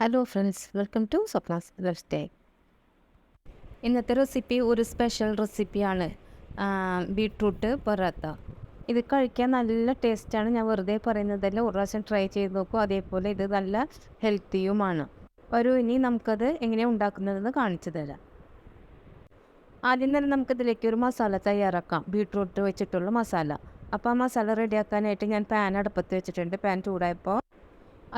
Hello friends, welcome to Swapna's lifestyle. ഇന്നത്തെ recipe ഒരു special റെസിപ്പിയാണ്, ബീട്രൂട്ട് പറാത്ത. ഇത് കഴിക്കാൻ നല്ല ടേസ്റ്റാണ്. ഞാൻ വെറുതെ പറയുന്നതല്ല, ഒരു പ്രാവശ്യം ട്രൈ ചെയ്ത് നോക്കൂ. അതേപോലെ ഇത് നല്ല ഹെൽത്തിയുമാണ്. ഇനി നമുക്കത് എങ്ങനെയാണ് ഉണ്ടാക്കുന്നതെന്ന് കാണിച്ചു തരാം. ആദ്യം തന്നെ നമുക്കിതിലേക്ക് ഒരു മസാല തയ്യാറാക്കാം, ബീട്രൂട്ട് വെച്ചിട്ടുള്ള മസാല. അപ്പോൾ ആ മസാല റെഡിയാക്കാനായിട്ട് ഞാൻ പാൻ അടുപ്പത്ത് വെച്ചിട്ടുണ്ട്. പാൻ ചൂടായപ്പോൾ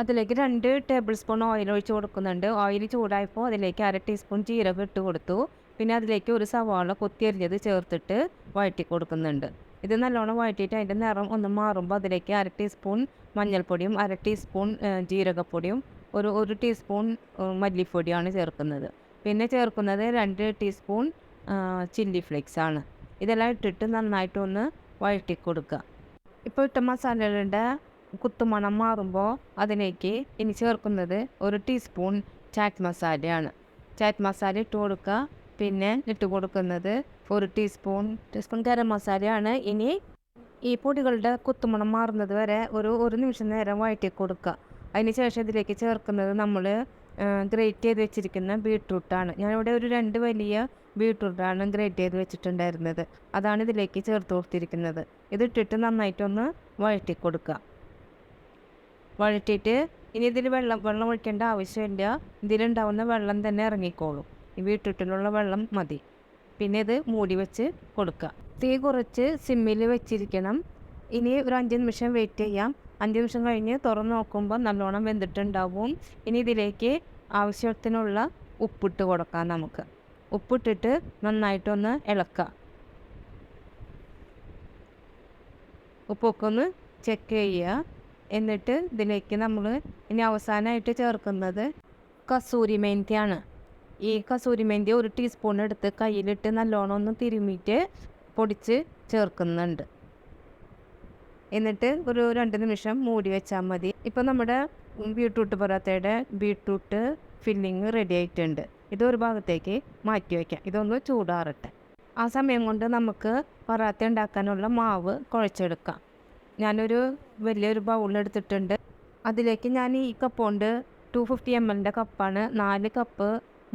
അതിലേക്ക് 2 ടേബിൾ സ്പൂൺ ഓയിൽ ഒഴിച്ച് കൊടുക്കുന്നുണ്ട്. ഓയിൽ ചൂടായപ്പോൾ അതിലേക്ക് 1/2 ടീസ്പൂൺ ജീരകം ഇട്ട് കൊടുത്തു. പിന്നെ അതിലേക്ക് ഒരു സവാള കൊത്തിയരിഞ്ഞത് ചേർത്തിട്ട് വഴറ്റി കൊടുക്കുന്നുണ്ട്. ഇത് നല്ലോണം വഴറ്റിയിട്ട് അതിൻ്റെ നിറം ഒന്ന് മാറുമ്പോൾ അതിലേക്ക് 1/2 ടീസ്പൂൺ മഞ്ഞൾപ്പൊടിയും 1/2 ടീസ്പൂൺ ജീരകപ്പൊടിയും ഒരു ടീസ്പൂൺ മല്ലിപ്പൊടിയാണ് ചേർക്കുന്നത്. പിന്നെ ചേർക്കുന്നത് 2 ടീസ്പൂൺ ചില്ലി ഫ്ലേക്സ് ആണ്. ഇതെല്ലാം ഇട്ടിട്ട് നന്നായിട്ടൊന്ന് വഴറ്റി കൊടുക്കുക. ഇപ്പോൾ ഇട്ട മസാലകളുടെ കുത്തുമണം മാറുമ്പോൾ അതിലേക്ക് ഇനി ചേർക്കുന്നത് 1 ടീസ്പൂൺ ചാറ്റ് മസാലയാണ്. ചാറ്റ് മസാല ഇട്ട് കൊടുക്കുക. പിന്നെ ഇട്ട് കൊടുക്കുന്നത് 1 ടീസ്പൂൺ ഗരം മസാലയാണ്. ഇനി ഈ പൊടികളുടെ കുത്തുമണം മാറുന്നത് വരെ ഒരു നിമിഷം നേരം വഴറ്റി കൊടുക്കുക. അതിന് ശേഷം ഇതിലേക്ക് ചേർക്കുന്നത് നമ്മൾ ഗ്രേറ്റ് ചെയ്ത് വെച്ചിരിക്കുന്ന ബീട്രൂട്ടാണ്. ഞാനിവിടെ 2 വലിയ ബീട്രൂട്ടാണ് ഗ്രേറ്റ് ചെയ്ത് വെച്ചിട്ടുണ്ടായിരുന്നത്. അതാണ് ഇതിലേക്ക് ചേർത്ത് കൊടുത്തിരിക്കുന്നത്. ഇതിട്ടിട്ട് നന്നായിട്ടൊന്ന് വഴറ്റി കൊടുക്കുക. വഴറ്റിയിട്ട് ഇനി ഇതിൽ വെള്ളം ഒഴിക്കേണ്ട ആവശ്യമില്ല. ഇതിലുണ്ടാവുന്ന വെള്ളം തന്നെ ഇറങ്ങിക്കോളും. ഈ ബീട്രൂട്ടിലുള്ള വെള്ളം മതി. പിന്നെ ഇത് മൂടി വെച്ച് കൊടുക്കുക. തീ കുറച്ച് സിമ്മിൽ വെച്ചിരിക്കണം. ഇനി ഒരു 5 നിമിഷം വെയിറ്റ് ചെയ്യാം. 5 നിമിഷം കഴിഞ്ഞ് തുറന്ന് നോക്കുമ്പോൾ നല്ലോണം വെന്തിട്ടുണ്ടാവും. ഇനി ഇതിലേക്ക് ആവശ്യത്തിനുള്ള ഉപ്പിട്ട് കൊടുക്കാം. നമുക്ക് ഉപ്പിട്ടിട്ട് നന്നായിട്ടൊന്ന് ഇളക്കുക. ഉപ്പൊക്കെ ഒന്ന് ചെക്ക് ചെയ്യുക. എന്നിട്ട് ഇതിലേക്ക് നമ്മൾ ഇനി അവസാനമായിട്ട് ചേർക്കുന്നത് കസൂരി മെന്തിയാണ്. ഈ കസൂരി മെന്തി 1 ടീസ്പൂൺ എടുത്ത് കയ്യിലിട്ട് നല്ലോണം ഒന്ന് തിരുമ്മിയിട്ട് പൊടിച്ച് ചേർക്കുന്നുണ്ട്. എന്നിട്ട് ഒരു 2 നിമിഷം മൂടി വെച്ചാൽ മതി. ഇപ്പോൾ നമ്മുടെ ബീട്രൂട്ട് പറാത്തയുടെ ബീട്രൂട്ട് ഫില്ലിങ് റെഡി ആയിട്ടുണ്ട്. ഇതൊരു ഭാഗത്തേക്ക് മാറ്റി വയ്ക്കാം. ഇതൊന്ന് ചൂടാറട്ടെ. ആ സമയം കൊണ്ട് നമുക്ക് പറാത്ത ഉണ്ടാക്കാനുള്ള മാവ് കുഴച്ചെടുക്കാം. ഞാനൊരു വലിയൊരു ബൗളെടുത്തിട്ടുണ്ട്. അതിലേക്ക് ഞാൻ ഈ കപ്പ് കൊണ്ട് 250 ml കപ്പാണ്, 4 കപ്പ്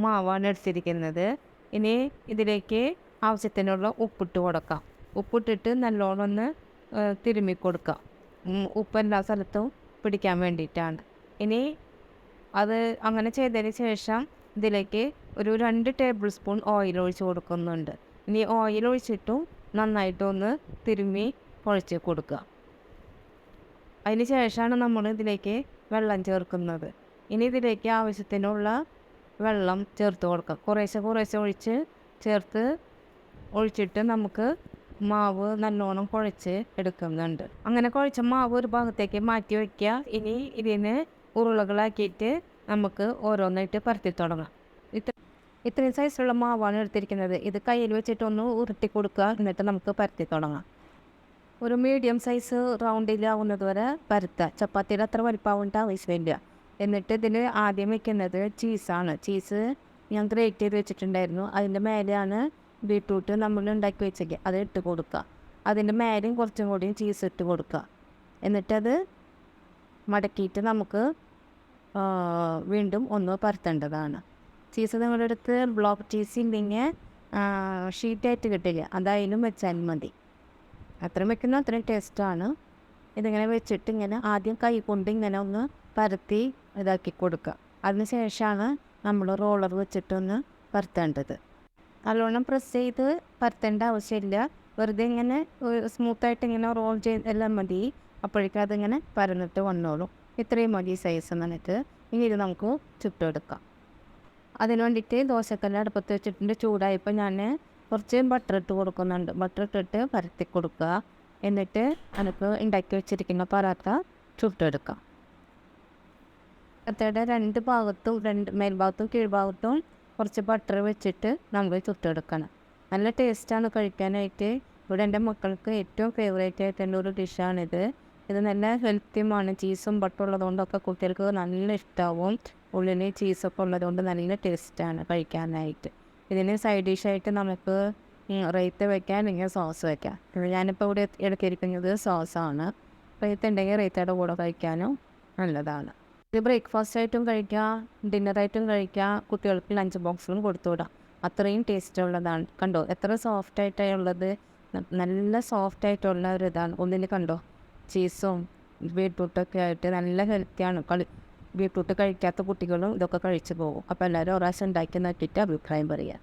മാവാണ് എടുത്തിരിക്കുന്നത്. ഇനി ഇതിലേക്ക് ആവശ്യത്തിനുള്ള ഉപ്പിട്ട് കൊടുക്കാം. ഉപ്പിട്ടിട്ട് നല്ലോണം ഒന്ന് തിരുമ്മി കൊടുക്കാം. ഉപ്പ് എല്ലാ സ്ഥലത്തും പിടിക്കാൻ വേണ്ടിയിട്ടാണ്. ഇനി അത് അങ്ങനെ ചെയ്തതിന് ശേഷം ഇതിലേക്ക് ഒരു 2 ടേബിൾ സ്പൂൺ ഓയിൽ ഒഴിച്ച് കൊടുക്കുന്നുണ്ട്. ഇനി ഓയിൽ ഒഴിച്ചിട്ടും നന്നായിട്ടൊന്ന് തിരുമ്മി കുഴച്ച് കൊടുക്കുക. അതിന് ശേഷമാണ് നമ്മൾ ഇതിലേക്ക് വെള്ളം ചേർക്കുന്നത്. ഇനി ഇതിലേക്ക് ആവശ്യത്തിനുള്ള വെള്ളം ചേർത്ത് കൊടുക്കാം. കുറേശ്ശെ ഒഴിച്ചിട്ട് നമുക്ക് മാവ് നല്ലോണം കുഴച്ച് എടുക്കുന്നുണ്ട്. അങ്ങനെ കുഴച്ച മാവ് ഒരു ഭാഗത്തേക്ക് മാറ്റി വയ്ക്കുക. ഇനി ഇതിന് ഉരുളകളാക്കിയിട്ട് നമുക്ക് ഓരോന്നായിട്ട് പരത്തി തുടങ്ങാം. ഇത്രയും സൈസിലുള്ള മാവാണ് എടുത്തിരിക്കുന്നത്. ഇത് കയ്യിൽ വെച്ചിട്ടൊന്ന് ഉരുട്ടി കൊടുക്കുക. എന്നിട്ട് നമുക്ക് പരത്തി തുടങ്ങാം. ഒരു മീഡിയം സൈസ് റൗണ്ടിലാവുന്നത് വരെ പരത്തുക. ചപ്പാത്തിയുടെ അത്ര വലിപ്പാവേണ്ട ആവശ്യമില്ല. എന്നിട്ട് ഇതിൽ ആദ്യം വെക്കുന്നത് ചീസാണ്. ചീസ് ഞാൻ ഗ്രേറ്റ് ചെയ്ത് വെച്ചിട്ടുണ്ടായിരുന്നു. അതിൻ്റെ മേലെയാണ് ബീട്രൂട്ട് നമ്മൾ ഉണ്ടാക്കി വെച്ചേക്കുക. അത് ഇട്ട് കൊടുക്കുക. അതിൻ്റെ മേലെയും കുറച്ചും കൂടിയും ചീസ് ഇട്ട് കൊടുക്കുക. എന്നിട്ടത് മടക്കിയിട്ട് നമുക്ക് വീണ്ടും ഒന്ന് പരത്തേണ്ടതാണ്. ചീസ് നിങ്ങളുടെ അടുത്ത് ബ്ലോക്ക് ചീസ് ഇല്ലെങ്കിൽ ഷീറ്റായിട്ട് കിട്ടില്ല. അതായാലും വെച്ചാൽ മതി. അത്രയും വെക്കുന്ന അത്രയും ടേസ്റ്റാണ്. ഇതിങ്ങനെ വെച്ചിട്ട് ഇങ്ങനെ ആദ്യം കൈ കൊണ്ട് ഇങ്ങനെ ഒന്ന് പരത്തി ഇതാക്കി കൊടുക്കുക. അതിന് ശേഷമാണ് നമ്മൾ റോളർ വെച്ചിട്ടൊന്ന് പരത്തേണ്ടത്. നല്ലോണം പ്രസ് ചെയ്ത് പരത്തേണ്ട ആവശ്യമില്ല. വെറുതെ ഇങ്ങനെ സ്മൂത്തായിട്ട് ഇങ്ങനെ റോൾ ചെയ്തെല്ലാം മതി. അപ്പോഴേക്കും അതിങ്ങനെ പരന്നിട്ട് വന്നോളും. ഇത്രയും മതി സൈസ് എന്നിട്ട് ഇനി ഇത് നമുക്ക് ചുട്ടെടുക്കാം. അതിന് വേണ്ടിയിട്ട് ദോശക്കല്ല് അടുപ്പത്ത് വെച്ചിട്ടുണ്ട്. ചൂടായപ്പോൾ ഞാൻ കുറച്ച് ബട്ടർ ഇട്ട് കൊടുക്കുന്നുണ്ട്. ബട്ടർ ഇട്ടിട്ട് പരത്തി കൊടുക്കുക. എന്നിട്ട് നമുക്ക് ഉണ്ടാക്കി വെച്ചിരിക്കുന്ന പറാത്ത ചുട്ടെടുക്കാം. പറാത്തയുടെ 2 ഭാഗത്തും മേൽഭാഗത്തും കീഴ്ഭാഗത്തും കുറച്ച് ബട്ടർ വെച്ചിട്ട് നമ്മൾ ചുട്ടെടുക്കണം. നല്ല ടേസ്റ്റാണ് കഴിക്കാനായിട്ട്. ഇവിടെ എൻ്റെ മക്കൾക്ക് ഏറ്റവും ഫേവറേറ്റ് ആയിട്ടുള്ള ഒരു ഡിഷാണിത്. ഇത് നല്ല ഹെൽത്തിയുമാണ്. ചീസും ബട്ടറും ഉള്ളതുകൊണ്ടൊക്കെ കുട്ടികൾക്ക് നല്ല ഇഷ്ടമാവും. ഉള്ളിൽ ചീസൊക്കെ ഉള്ളതുകൊണ്ട് നല്ല ടേസ്റ്റാണ് കഴിക്കാനായിട്ട്. ഇതിന് സൈഡ് ഡിഷായിട്ട് നമുക്ക് റൈത്ത വയ്ക്കാം, അല്ലെങ്കിൽ സോസ് വയ്ക്കാം. ഞാനിപ്പോൾ ഇവിടെ എടുക്കിയിരിക്കുന്നത് സോസാണ്. റൈത്ത ഉണ്ടെങ്കിൽ റൈത്തയുടെ കൂടെ കഴിക്കാനും നല്ലതാണ്. ഇത് ബ്രേക്ക്ഫാസ്റ്റ് ആയിട്ടും കഴിക്കാം, ഡിന്നറായിട്ടും കഴിക്കാം, കുട്ടികൾക്ക് ലഞ്ച് ബോക്സിലും കൊടുത്തു വിടാം. അത്രയും ടേസ്റ്റ് ഉള്ളതാണ്. കണ്ടോ എത്ര സോഫ്റ്റ് ആയിട്ടുള്ളത്, നല്ല സോഫ്റ്റ് ആയിട്ടുള്ള ഒരു ഇതാണ്. ഒന്നിൽ കണ്ടോ ചീസും ബീട്രൂട്ടൊക്കെ ആയിട്ട് നല്ല ഹെൽത്തിയാണ്. ബീട്രൂട്ട് കഴിക്കാത്ത കുട്ടികളും ഇതൊക്കെ കഴിച്ചു പോകും. അപ്പോൾ എല്ലാവരും ഒരു പ്രാവശ്യം ഉണ്ടാക്കി നോക്കിയിട്ട് അഭിപ്രായം പറയുക.